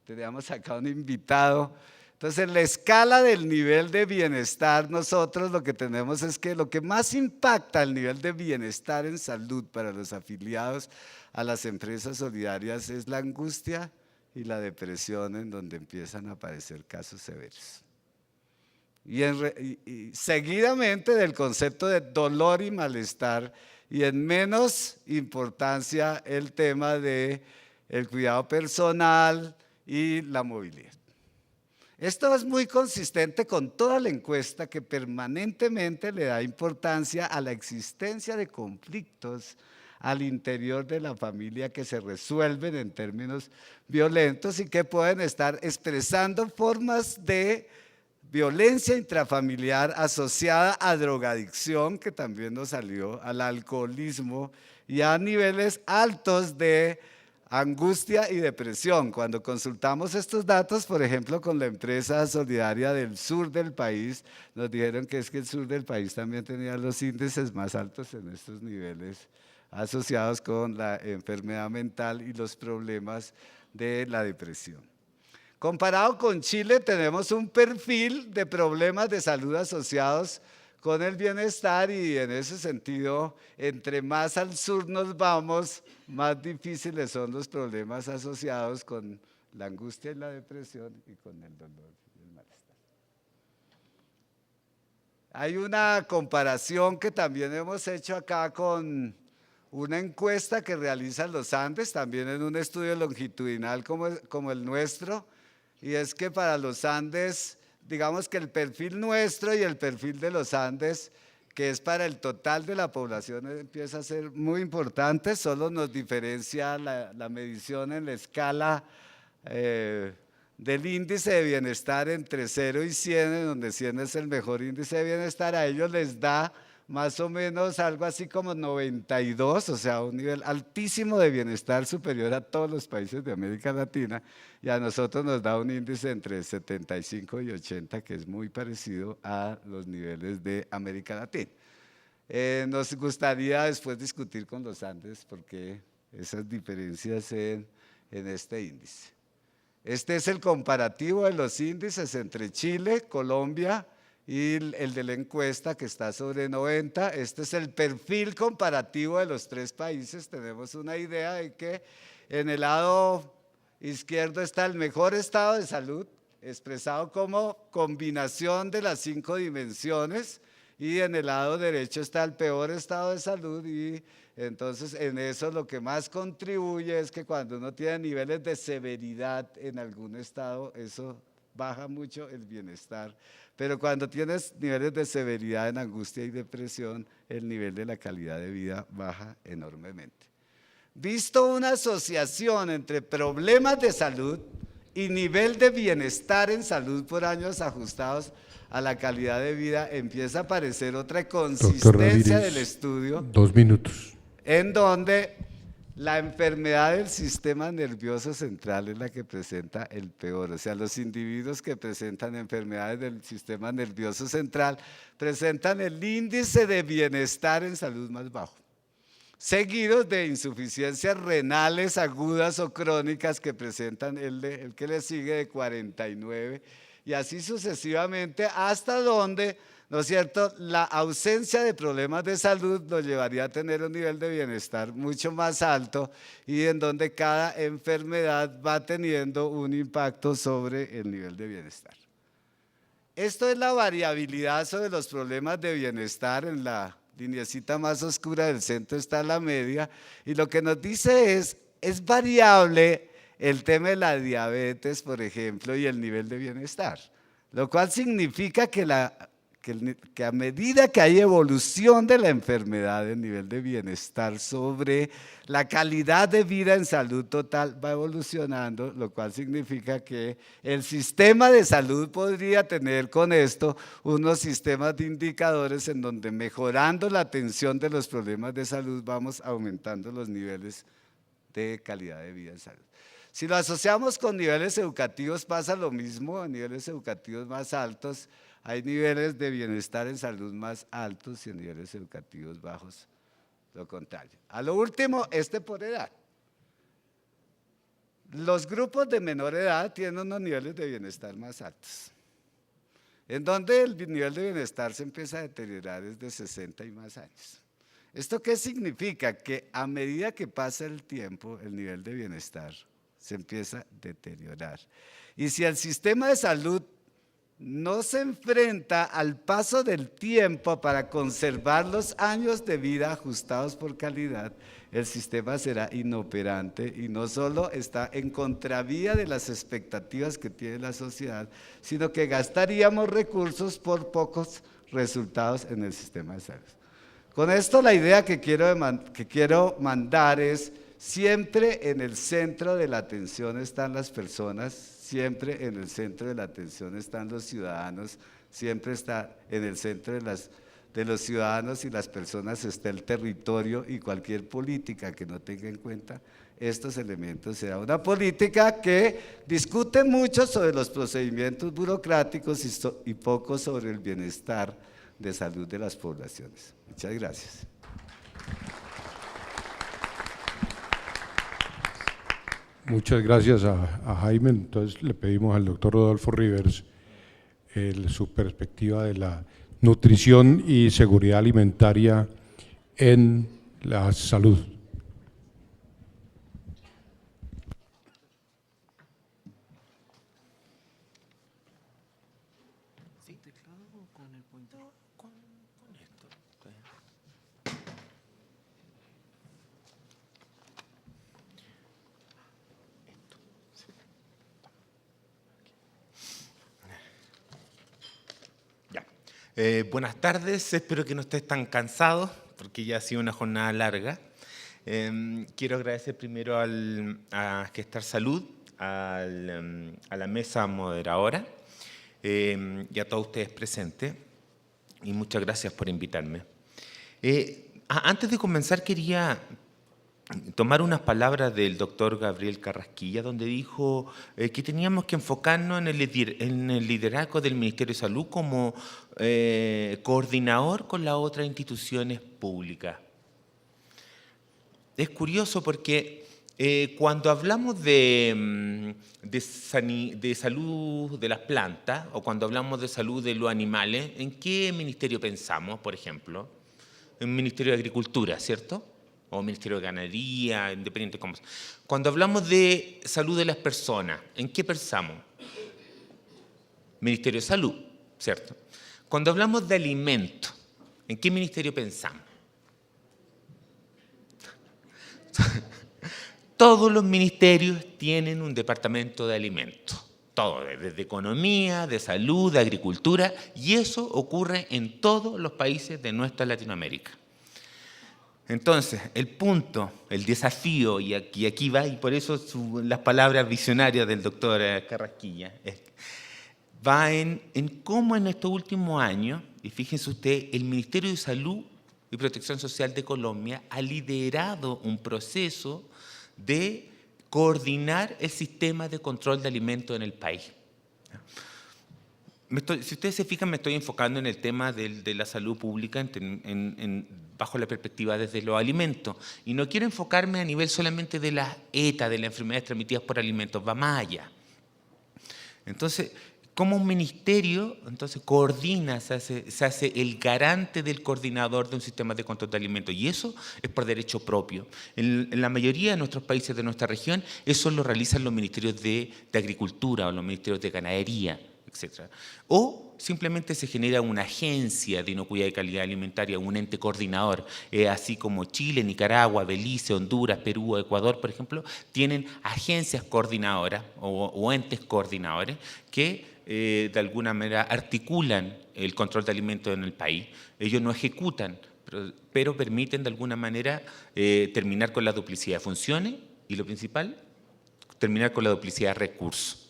teníamos acá un invitado. Entonces, en la escala del nivel de bienestar, nosotros lo que tenemos es que lo que más impacta el nivel de bienestar en salud para los afiliados a las empresas solidarias es la angustia y la depresión, en donde empiezan a aparecer casos severos. Y seguidamente del concepto de dolor y malestar, y en menos importancia el tema del cuidado personal y la movilidad. Esto es muy consistente con toda la encuesta que permanentemente le da importancia a la existencia de conflictos al interior de la familia que se resuelven en términos violentos y que pueden estar expresando formas de violencia intrafamiliar asociada a drogadicción, que también nos salió, al alcoholismo y a niveles altos de angustia y depresión. Cuando consultamos estos datos, por ejemplo, con la empresa solidaria del sur del país, nos dijeron que es que el sur del país también tenía los índices más altos en estos niveles asociados con la enfermedad mental y los problemas de la depresión. Comparado con Chile, tenemos un perfil de problemas de salud asociados con el bienestar, y en ese sentido, entre más al sur nos vamos, más difíciles son los problemas asociados con la angustia y la depresión y con el dolor y el malestar. Hay una comparación que también hemos hecho acá con una encuesta que realizan los Andes, también en un estudio longitudinal como el nuestro, y es que para los Andes, digamos que el perfil nuestro y el perfil de los Andes, que es para el total de la población, empieza a ser muy importante. Solo nos diferencia la medición en la escala del índice de bienestar entre 0 y 100, en donde 100 es el mejor índice de bienestar. A ellos les da más o menos algo así como 92, o sea, un nivel altísimo de bienestar, superior a todos los países de América Latina, y a nosotros nos da un índice entre 75 y 80, que es muy parecido a los niveles de América Latina. Nos gustaría después discutir con los Andes por qué esas diferencias en este índice. Este es el comparativo de los índices entre Chile, Colombia y el de la encuesta, que está sobre 90. Este es el perfil comparativo de los tres países. Tenemos una idea de que en el lado izquierdo está el mejor estado de salud, expresado como combinación de las 5 dimensiones, y en el lado derecho está el peor estado de salud, y entonces en eso lo que más contribuye es que cuando uno tiene niveles de severidad en algún estado, eso baja mucho el bienestar. Pero cuando tienes niveles de severidad en angustia y depresión, el nivel de la calidad de vida baja enormemente. Visto una asociación entre problemas de salud y nivel de bienestar en salud por años ajustados a la calidad de vida, empieza a aparecer otra consistencia del estudio. 2 minutos. En donde la enfermedad del sistema nervioso central es la que presenta el peor. O sea, los individuos que presentan enfermedades del sistema nervioso central presentan el índice de bienestar en salud más bajo, seguidos de insuficiencias renales agudas o crónicas que presentan el que le sigue de 49, y así sucesivamente, hasta donde, ¿no es cierto?, la ausencia de problemas de salud nos llevaría a tener un nivel de bienestar mucho más alto, y en donde cada enfermedad va teniendo un impacto sobre el nivel de bienestar. Esto es la variabilidad sobre los problemas de bienestar. En la lineecita más oscura del centro está la media, y lo que nos dice es variable el tema de la diabetes, por ejemplo, y el nivel de bienestar, lo cual significa que a medida que hay evolución de la enfermedad, el nivel de bienestar sobre la calidad de vida en salud total va evolucionando, lo cual significa que el sistema de salud podría tener con esto unos sistemas de indicadores en donde, mejorando la atención de los problemas de salud, vamos aumentando los niveles de calidad de vida en salud. Si lo asociamos con niveles educativos, pasa lo mismo. A niveles educativos más altos hay niveles de bienestar en salud más altos, y en niveles educativos bajos lo contrario. A lo último, por edad. Los grupos de menor edad tienen unos niveles de bienestar más altos, en donde el nivel de bienestar se empieza a deteriorar desde 60 y más años. ¿Esto qué significa? Que a medida que pasa el tiempo, el nivel de bienestar se empieza a deteriorar. Y si el sistema de salud no se enfrenta al paso del tiempo para conservar los años de vida ajustados por calidad, el sistema será inoperante y no solo está en contravía de las expectativas que tiene la sociedad, sino que gastaríamos recursos por pocos resultados en el sistema de salud. Con esto, la idea que quiero mandar es: siempre en el centro de la atención están las personas, siempre en el centro de la atención están los ciudadanos, siempre está en el centro de los ciudadanos y las personas está el territorio, y cualquier política que no tenga en cuenta estos elementos será una política que discute mucho sobre los procedimientos burocráticos y poco sobre el bienestar de salud de las poblaciones. Muchas gracias. Muchas gracias a Jaime. Entonces le pedimos al doctor Rodolfo Rivers su perspectiva de la nutrición y seguridad alimentaria en la salud. Buenas tardes, espero que no estés tan cansado, porque ya ha sido una jornada larga. Quiero agradecer primero a Gestar Salud, a la mesa moderadora y a todos ustedes presentes, y muchas gracias por invitarme. Antes de comenzar quería tomar unas palabras del doctor Gabriel Carrasquilla, donde dijo que teníamos que enfocarnos en el liderazgo del Ministerio de Salud como coordinador con las otras instituciones públicas. Es curioso porque cuando hablamos de salud de las plantas o cuando hablamos de salud de los animales, ¿en qué ministerio pensamos, por ejemplo? En el Ministerio de Agricultura, ¿cierto? O Ministerio de Ganadería, independiente como sea. Cuando hablamos de salud de las personas, ¿en qué pensamos? Ministerio de Salud, ¿cierto? Cuando hablamos de alimentos, ¿en qué ministerio pensamos? Todos los ministerios tienen un departamento de alimentos. Todo, desde economía, de salud, de agricultura, y eso ocurre en todos los países de nuestra Latinoamérica. Entonces, el punto, el desafío, y aquí va, y por eso las palabras visionarias del doctor Carrasquilla, va en cómo en estos últimos años, y fíjense usted, el Ministerio de Salud y Protección Social de Colombia ha liderado un proceso de coordinar el sistema de control de alimentos en el país. Si ustedes se fijan, me estoy enfocando en el tema de la salud pública bajo la perspectiva desde los alimentos. Y no quiero enfocarme a nivel solamente de las ETA, de las enfermedades transmitidas por alimentos, va más allá. Entonces, como un ministerio coordina, se hace el garante del coordinador de un sistema de control de alimentos, y eso es por derecho propio. En la mayoría de nuestros países de nuestra región, eso lo realizan los ministerios de Agricultura o los ministerios de Ganadería, etc. O simplemente se genera una agencia de inocuidad y calidad alimentaria, un ente coordinador, así como Chile, Nicaragua, Belice, Honduras, Perú, Ecuador, por ejemplo, tienen agencias coordinadoras o entes coordinadores que de alguna manera articulan el control de alimentos en el país. Ellos no ejecutan, pero permiten de alguna manera terminar con la duplicidad de funciones y, lo principal, terminar con la duplicidad de recursos.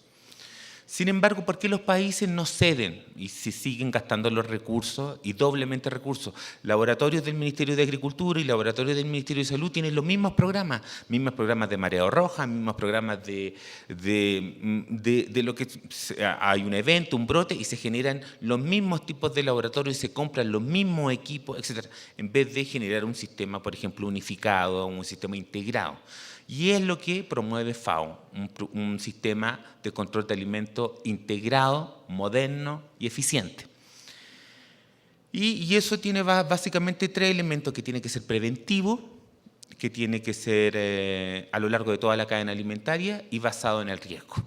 Sin embargo, ¿por qué los países no ceden y se siguen gastando los recursos y doblemente recursos? Laboratorios del Ministerio de Agricultura y laboratorios del Ministerio de Salud tienen los mismos programas de mareo roja, mismos programas de lo que hay un evento, un brote, y se generan los mismos tipos de laboratorios y se compran los mismos equipos, etc., en vez de generar un sistema, por ejemplo, unificado, un sistema integrado. Y es lo que promueve FAO, un sistema de control de alimentos integrado, moderno y eficiente. Y eso tiene básicamente tres elementos: que tiene que ser preventivo, que tiene que ser a lo largo de toda la cadena alimentaria y basado en el riesgo.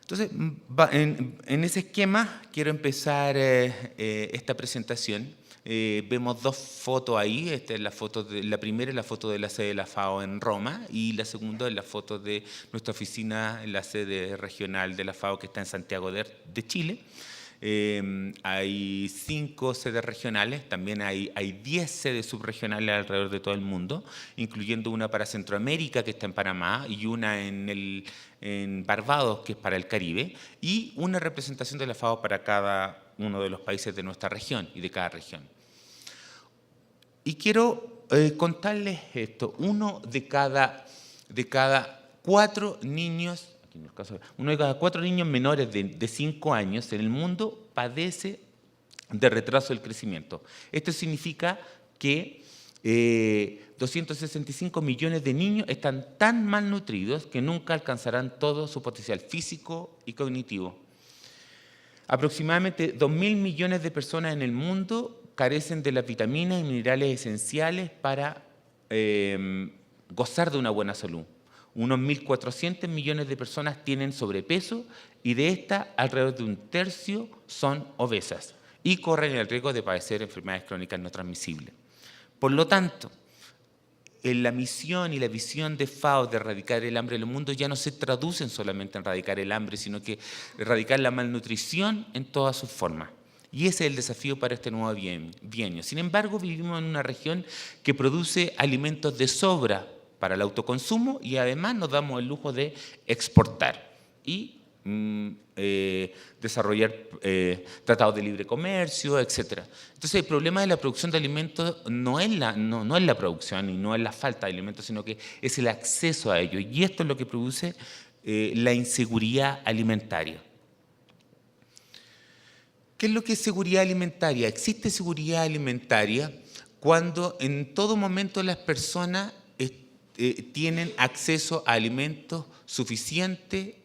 Entonces, en ese esquema quiero empezar esta presentación. Vemos dos fotos ahí. Esta es la primera es la foto de la sede de la FAO en Roma, y la segunda es la foto de nuestra oficina en la sede regional de la FAO, que está en Santiago de Chile. Hay 5 sedes regionales, también hay 10 sedes subregionales alrededor de todo el mundo, incluyendo una para Centroamérica, que está en Panamá, y una en Barbados, que es para el Caribe, y una representación de la FAO para cada uno de los países de nuestra región y de cada región. Y quiero contarles esto: uno de cada 4 niños, uno de cada 4 niños menores de 5 años en el mundo padece de retraso del crecimiento. Esto significa que 265 millones de niños están tan malnutridos que nunca alcanzarán todo su potencial físico y cognitivo. Aproximadamente 2.000 millones de personas en el mundo carecen de las vitaminas y minerales esenciales para gozar de una buena salud. Unos 1.400 millones de personas tienen sobrepeso, y de estas alrededor de un tercio son obesas y corren el riesgo de padecer enfermedades crónicas no transmisibles. Por lo tanto, la misión y la visión de FAO de erradicar el hambre en el mundo ya no se traducen solamente en erradicar el hambre, sino que erradicar la malnutrición en todas sus formas. Y ese es el desafío para este nuevo bienio. Sin embargo, vivimos en una región que produce alimentos de sobra para el autoconsumo y además nos damos el lujo de exportar y desarrollar tratados de libre comercio, etc. Entonces el problema de la producción de alimentos no es la producción y no es la falta de alimentos, sino que es el acceso a ellos. Y esto es lo que produce la inseguridad alimentaria. ¿Qué es lo que es seguridad alimentaria? Existe seguridad alimentaria cuando en todo momento las personas tienen acceso a alimentos suficientes,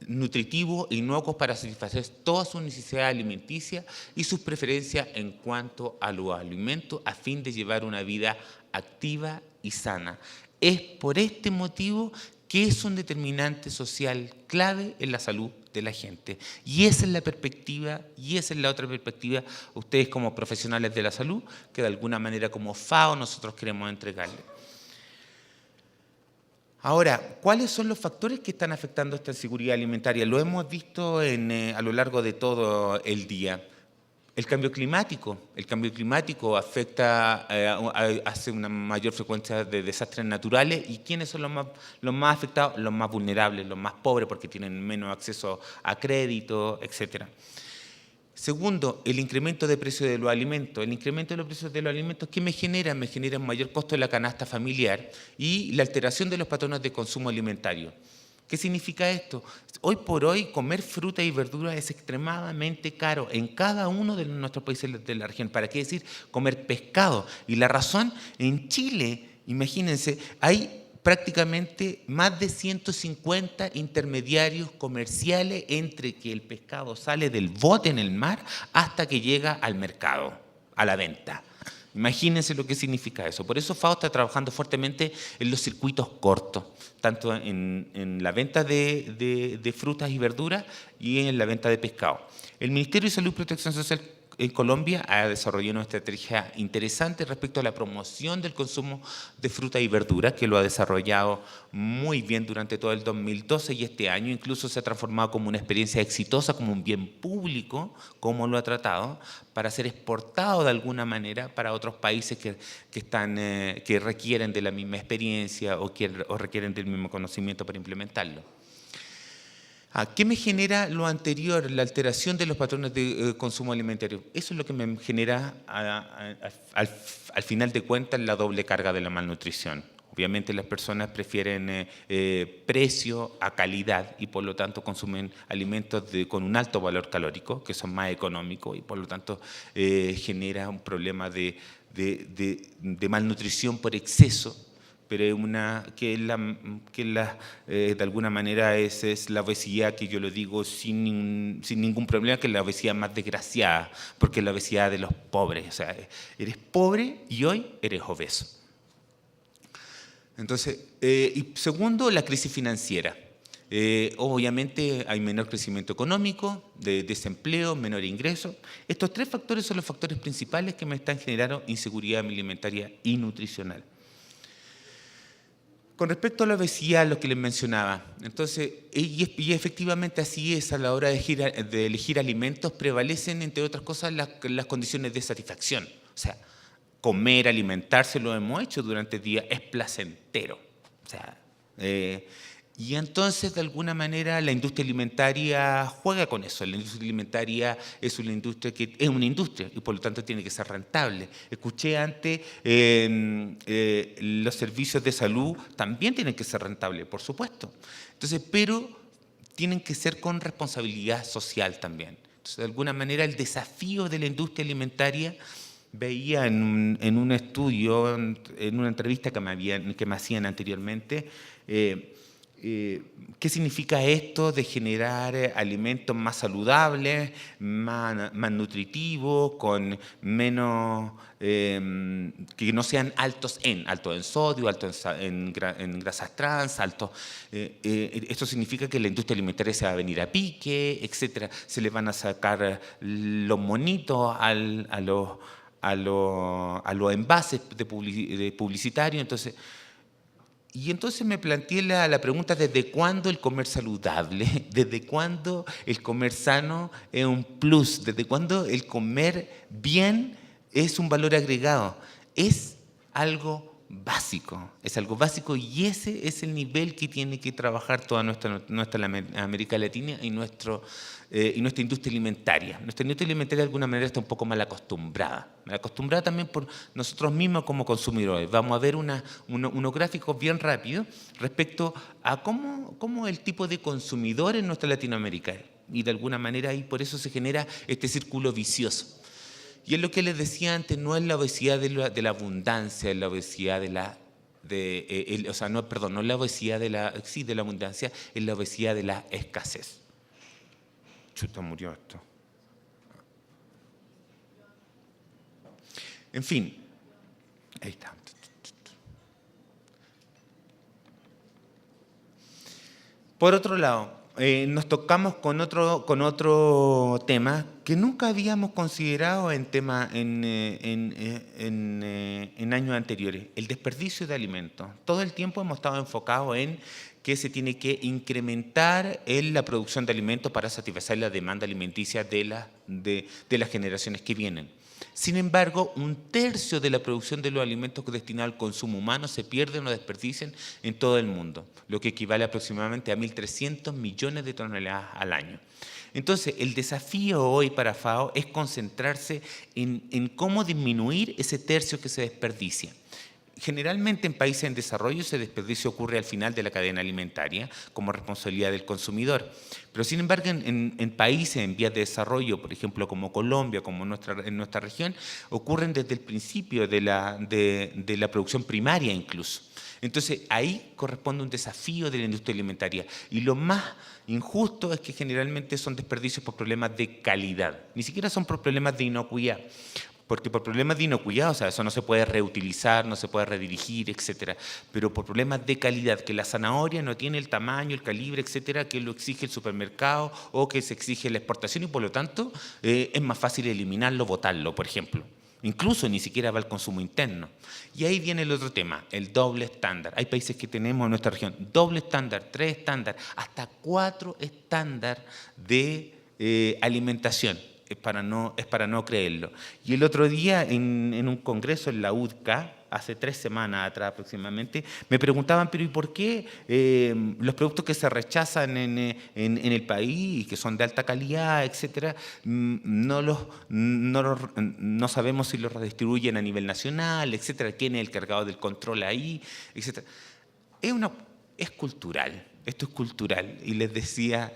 nutritivos e inocuos para satisfacer todas sus necesidades alimenticias y sus preferencias en cuanto a los alimentos a fin de llevar una vida activa y sana. Es por este motivo que es un determinante social clave en la salud de la gente. Y esa es la perspectiva, y esa es la otra perspectiva, ustedes como profesionales de la salud, que de alguna manera como FAO nosotros queremos entregarles. Ahora, ¿cuáles son los factores que están afectando esta inseguridad alimentaria? Lo hemos visto a lo largo de todo el día. El cambio climático afecta, hace una mayor frecuencia de desastres naturales. ¿Y quiénes son los más afectados? Los más vulnerables, los más pobres, porque tienen menos acceso a crédito, etc. Segundo, el incremento de precios de los alimentos. El incremento de los precios de los alimentos, ¿qué me genera? Me genera un mayor costo de la canasta familiar y la alteración de los patrones de consumo alimentario. ¿Qué significa esto? Hoy por hoy comer fruta y verdura es extremadamente caro en cada uno de nuestros países de la región. ¿Para qué decir comer pescado? Y la razón, en Chile, imagínense, hay prácticamente más de 150 intermediarios comerciales entre que el pescado sale del bote en el mar hasta que llega al mercado, a la venta. Imagínense lo que significa eso. Por eso FAO está trabajando fuertemente en los circuitos cortos, tanto en la venta de frutas y verduras y en la venta de pescado. El Ministerio de Salud y Protección Social en Colombia ha desarrollado una estrategia interesante respecto a la promoción del consumo de fruta y verduras, que lo ha desarrollado muy bien durante todo el 2012 y este año incluso se ha transformado como una experiencia exitosa, como un bien público, como lo ha tratado, para ser exportado de alguna manera para otros países que requieren de la misma experiencia o requieren del mismo conocimiento para implementarlo. ¿Qué me genera lo anterior, la alteración de los patrones de consumo alimentario? Eso es lo que me genera, al final de cuentas, la doble carga de la malnutrición. Obviamente las personas prefieren precio a calidad y por lo tanto consumen alimentos con un alto valor calórico, que son más económicos y por lo tanto genera un problema de malnutrición por exceso, pero de alguna manera es la obesidad, que yo lo digo sin ningún problema, que es la obesidad más desgraciada, porque es la obesidad de los pobres. O sea, eres pobre y hoy eres obeso. Entonces, y segundo, la crisis financiera. Obviamente hay menor crecimiento económico, de desempleo, menor ingreso. Estos tres factores son los factores principales que me están generando inseguridad alimentaria y nutricional. Con respecto a la obesidad, lo que les mencionaba, entonces, y efectivamente así es, a la hora de elegir alimentos, prevalecen, entre otras cosas, las condiciones de satisfacción. O sea, comer, alimentarse, lo hemos hecho durante el día, es placentero. O sea, y entonces, de alguna manera, la industria alimentaria juega con eso. La industria alimentaria es una industria y por lo tanto tiene que ser rentable. Escuché antes, los servicios de salud también tienen que ser rentables, por supuesto. Entonces, pero tienen que ser con responsabilidad social también. Entonces, de alguna manera, el desafío de la industria alimentaria, veía en un estudio, en una entrevista que me hacían anteriormente, ¿qué significa esto de generar alimentos más saludables, más nutritivos, con menos, que no sean altos en sodio, altos en grasas trans, esto significa que la industria alimentaria se va a venir a pique, etcétera. Se le van a sacar los monitos a los envases publicitarios. Entonces, Y entonces me planteé la pregunta, ¿desde cuándo el comer saludable? ¿Desde cuándo el comer sano es un plus? ¿Desde cuándo el comer bien es un valor agregado? Es algo básico y ese es el nivel que tiene que trabajar toda nuestra América Latina y nuestra industria alimentaria. Nuestra industria alimentaria de alguna manera está un poco mal acostumbrada también por nosotros mismos como consumidores. Vamos a ver unos gráficos bien rápidos respecto a cómo el tipo de consumidor en nuestra Latinoamérica es. Y de alguna manera ahí por eso se genera este círculo vicioso. Y es lo que les decía antes, no es la obesidad de la abundancia, es la obesidad no es la obesidad de la abundancia, es la obesidad de la escasez. Chuta, murió esto. En fin, ahí está. Por otro lado, nos tocamos con otro tema que nunca habíamos considerado en años anteriores, el desperdicio de alimentos. Todo el tiempo hemos estado enfocados en que se tiene que incrementar la producción de alimentos para satisfacer la demanda alimenticia de las generaciones que vienen. Sin embargo, 1/3 de la producción de los alimentos destinados al consumo humano se pierden o desperdician en todo el mundo, lo que equivale aproximadamente a 1.300 millones de toneladas al año. Entonces, el desafío hoy para FAO es concentrarse en cómo disminuir ese tercio que se desperdicia. Generalmente en países en desarrollo ese desperdicio ocurre al final de la cadena alimentaria como responsabilidad del consumidor. Pero sin embargo en países en vías de desarrollo, por ejemplo como Colombia, como en nuestra región, ocurren desde el principio de la producción primaria incluso. Entonces ahí corresponde un desafío de la industria alimentaria y lo más injusto es que generalmente son desperdicios por problemas de calidad, ni siquiera son por problemas de inocuidad. Porque por problemas de inocuidad, o sea, eso no se puede reutilizar, no se puede redirigir, etcétera. Pero por problemas de calidad, que la zanahoria no tiene el tamaño, el calibre, etcétera, que lo exige el supermercado o que se exige la exportación y por lo tanto es más fácil eliminarlo, botarlo, por ejemplo. Incluso ni siquiera va al consumo interno. Y ahí viene el otro tema, el doble estándar. Hay países que tenemos en nuestra región doble estándar, 3 estándares, hasta 4 estándares de alimentación. Es para no creerlo. Y el otro día en un congreso en la UDCA, hace 3 semanas atrás aproximadamente, me preguntaban, pero ¿y por qué los productos que se rechazan en el país y que son de alta calidad, etcétera, no sabemos si los redistribuyen a nivel nacional, etcétera? ¿Quién es el cargado del control ahí, etcétera? Es cultural. Esto es cultural. Y les decía,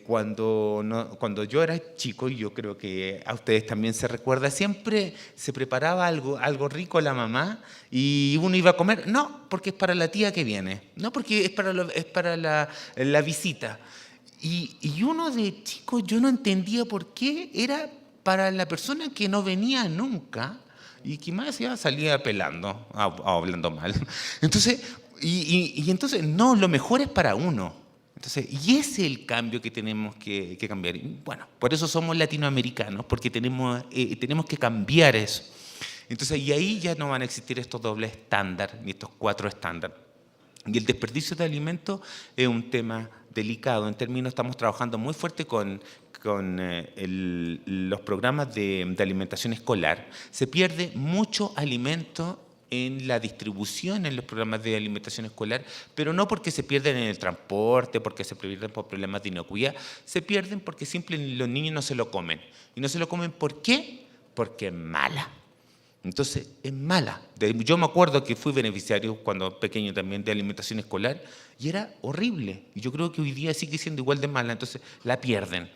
cuando yo era chico, y yo creo que a ustedes también se recuerda, siempre se preparaba algo rico la mamá y uno iba a comer. No, porque es para la tía que viene. No, porque es para la visita. Y uno de chico yo no entendía por qué era para la persona que no venía nunca y que más ya salía pelando, hablando mal. Entonces... Y entonces, no, lo mejor es para uno. Entonces, y ese es el cambio que tenemos que cambiar. Y bueno, por eso somos latinoamericanos, porque tenemos que cambiar eso. Entonces, y ahí ya no van a existir estos dobles estándares, ni estos 4 estándares. Y el desperdicio de alimentos es un tema delicado. En términos, estamos trabajando muy fuerte con los programas de alimentación escolar. Se pierde mucho alimento en la distribución en los programas de alimentación escolar, pero no porque se pierden en el transporte, porque se pierden por problemas de inocuidad, se pierden porque simplemente los niños no se lo comen. ¿Y no se lo comen por qué? Porque es mala. Entonces, es mala. Yo me acuerdo que fui beneficiario cuando pequeño también de alimentación escolar y era horrible. Y yo creo que hoy día sigue siendo igual de mala, entonces la pierden.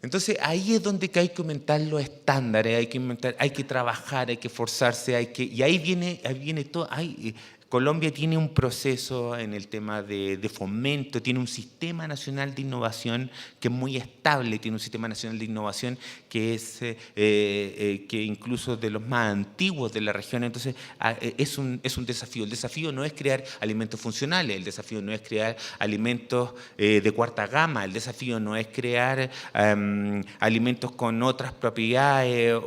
Entonces ahí es donde hay que aumentar los estándares, hay que trabajar, hay que esforzarse, y ahí viene todo. Colombia tiene un proceso en el tema de fomento, tiene un sistema nacional de innovación que es muy estable, tiene un sistema nacional de innovación que es que incluso de los más antiguos de la región. Entonces es un desafío. El desafío no es crear alimentos funcionales, el desafío no es crear alimentos de cuarta gama, el desafío no es crear alimentos con otras propiedades.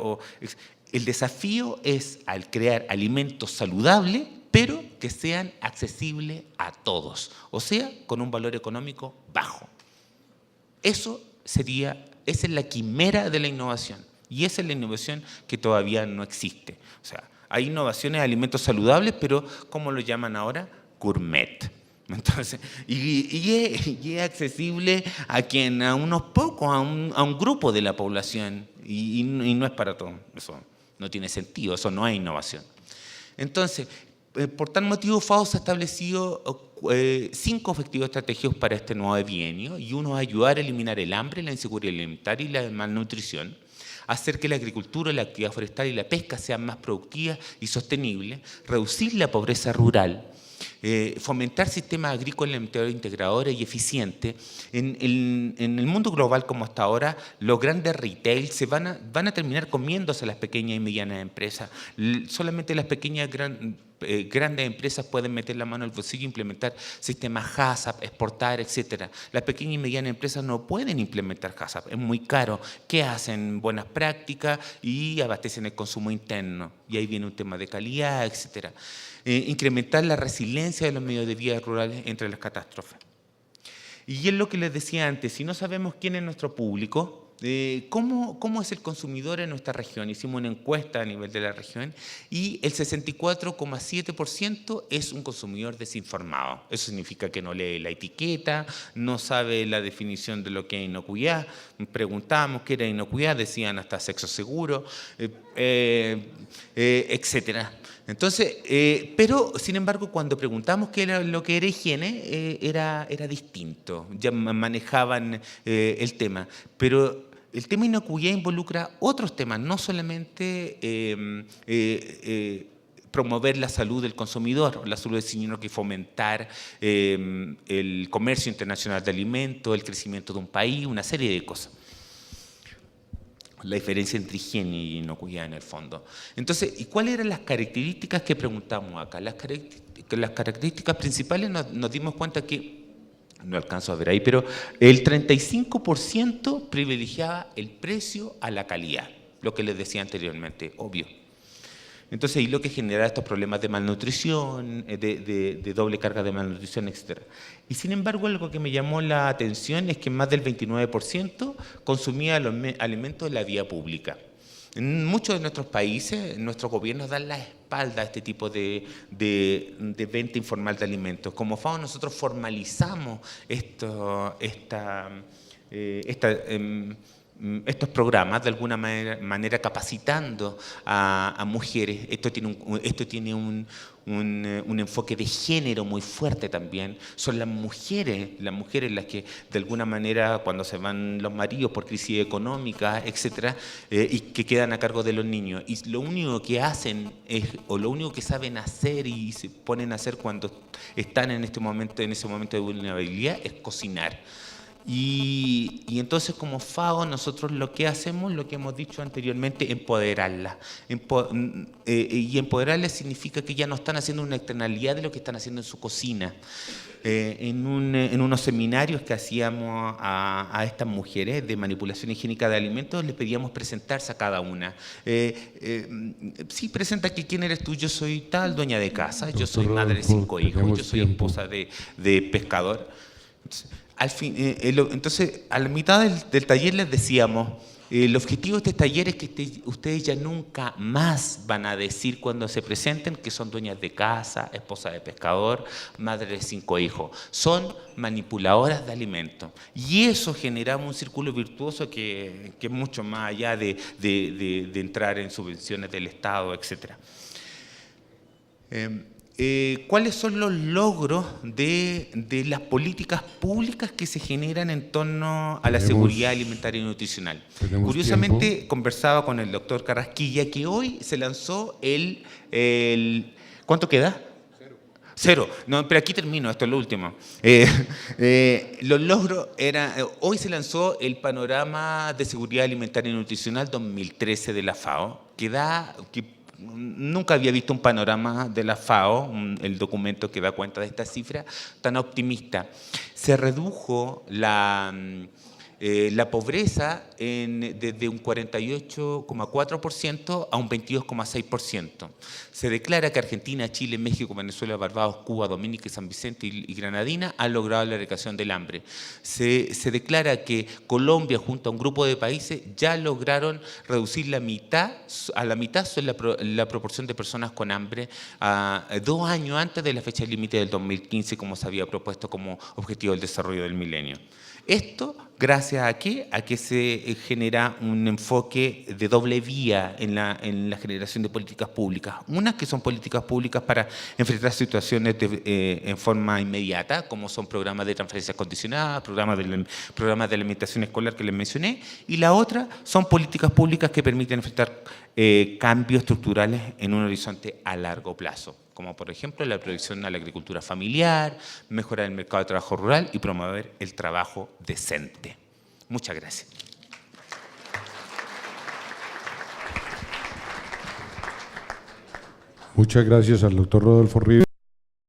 El desafío es al crear alimentos saludables pero que sean accesibles a todos, o sea, con un valor económico bajo. Esa es la quimera de la innovación, y esa es la innovación que todavía no existe. O sea, hay innovaciones de alimentos saludables, pero ¿cómo lo llaman ahora? Gourmet. Entonces, y es accesible a unos pocos, a un grupo de la población, y no es para todos. Eso no tiene sentido, eso no es innovación. Entonces, por tal motivo, FAO se ha establecido 5 objetivos estratégicos para este nuevo bienio, y uno es ayudar a eliminar el hambre, la inseguridad alimentaria y la malnutrición, hacer que la agricultura, la actividad forestal y la pesca sean más productivas y sostenibles, reducir la pobreza rural, fomentar sistemas agrícolas integradores y eficientes. En el mundo global como hasta ahora, los grandes retail van a terminar comiéndose a las pequeñas y medianas empresas. Solamente las pequeñas grandes empresas pueden meter la mano al bolsillo e implementar sistemas HACCP, exportar, etc. Las pequeñas y medianas empresas no pueden implementar HACCP, es muy caro. ¿Qué hacen? Buenas prácticas y abastecen el consumo interno. Y ahí viene un tema de calidad, etc. Incrementar la resiliencia de los medios de vida rurales entre las catástrofes. Y es lo que les decía antes, si no sabemos quién es nuestro público, ¿cómo es el consumidor en nuestra región? Hicimos una encuesta a nivel de la región y el 64,7% es un consumidor desinformado. Eso significa que no lee la etiqueta, no sabe la definición de lo que es inocuidad. Preguntamos qué era inocuidad, decían hasta sexo seguro, etcétera. Entonces, pero sin embargo, cuando preguntamos qué era lo que era higiene, era distinto, ya manejaban el tema. Pero el tema inocuidad involucra otros temas, no solamente promover la salud del consumidor, la salud del sino que fomentar el comercio internacional de alimentos, el crecimiento de un país, una serie de cosas. La diferencia entre higiene y inocuidad en el fondo. Entonces, ¿y cuáles eran las características que preguntamos acá? Las características principales nos dimos cuenta que, no alcanzo a ver ahí, pero el 35% privilegiaba el precio a la calidad, lo que les decía anteriormente, obvio. Entonces, ahí lo que genera estos problemas de malnutrición, de doble carga de malnutrición, etc. Y sin embargo, algo que me llamó la atención es que más del 29% consumía los alimentos de la vía pública. En muchos de nuestros países, nuestros gobiernos dan la espalda a este tipo de venta informal de alimentos. Como FAO, nosotros formalizamos estos programas de alguna manera capacitando a mujeres. Esto tiene un enfoque de género muy fuerte también. Son las mujeres las que de alguna manera cuando se van los maridos por crisis económica, etcétera, y que quedan a cargo de los niños. Y lo único que hacen o lo único que saben hacer y se ponen a hacer cuando están en ese momento de vulnerabilidad es cocinar. Y entonces como FAO nosotros lo que hacemos, lo que hemos dicho anteriormente, empoderarla. Y empoderarla significa que ya no están haciendo una externalidad de lo que están haciendo en su cocina. En unos seminarios que hacíamos a estas mujeres de manipulación higiénica de alimentos, les pedíamos presentarse a cada una. Sí, presenta que quién eres tú, yo soy tal dueña de casa, yo soy madre de 5 hijos, yo soy esposa de pescador. Entonces, a la mitad del taller les decíamos, el objetivo de este taller es que ustedes ya nunca más van a decir cuando se presenten que son dueñas de casa, esposa de pescador, madre de 5 hijos. Son manipuladoras de alimentos. Y eso genera un círculo virtuoso que es mucho más allá de entrar en subvenciones del Estado, etc. ¿Cuáles son los logros de las políticas públicas que se generan en torno a la seguridad alimentaria y nutricional? Curiosamente, conversaba con el doctor Carrasquilla que hoy se lanzó ¿cuánto queda? Cero. No, pero aquí termino, esto es lo último. Los logros hoy se lanzó el Panorama de Seguridad Alimentaria y Nutricional 2013 de la FAO, que nunca había visto un panorama de la FAO, el documento que da cuenta de esta cifra, tan optimista. Se redujo La pobreza desde un 48,4% a un 22,6%. Se declara que Argentina, Chile, México, Venezuela, Barbados, Cuba, Dominica, San Vicente y Granadina han logrado la erradicación del hambre. Se declara que Colombia, junto a un grupo de países, ya lograron reducir a la mitad la proporción de personas con hambre 2 años antes de la fecha límite del 2015, como se había propuesto como objetivo del desarrollo del milenio. Esto, gracias a que se genera un enfoque de doble vía en la generación de políticas públicas. Unas que son políticas públicas para enfrentar situaciones en forma inmediata, como son programas de transferencias condicionadas, programas de alimentación escolar que les mencioné, y la otra son políticas públicas que permiten enfrentar cambios estructurales en un horizonte a largo plazo, como por ejemplo la proyección a la agricultura familiar, mejorar el mercado de trabajo rural y promover el trabajo decente. Muchas gracias. Muchas gracias al doctor Rodolfo Rivas.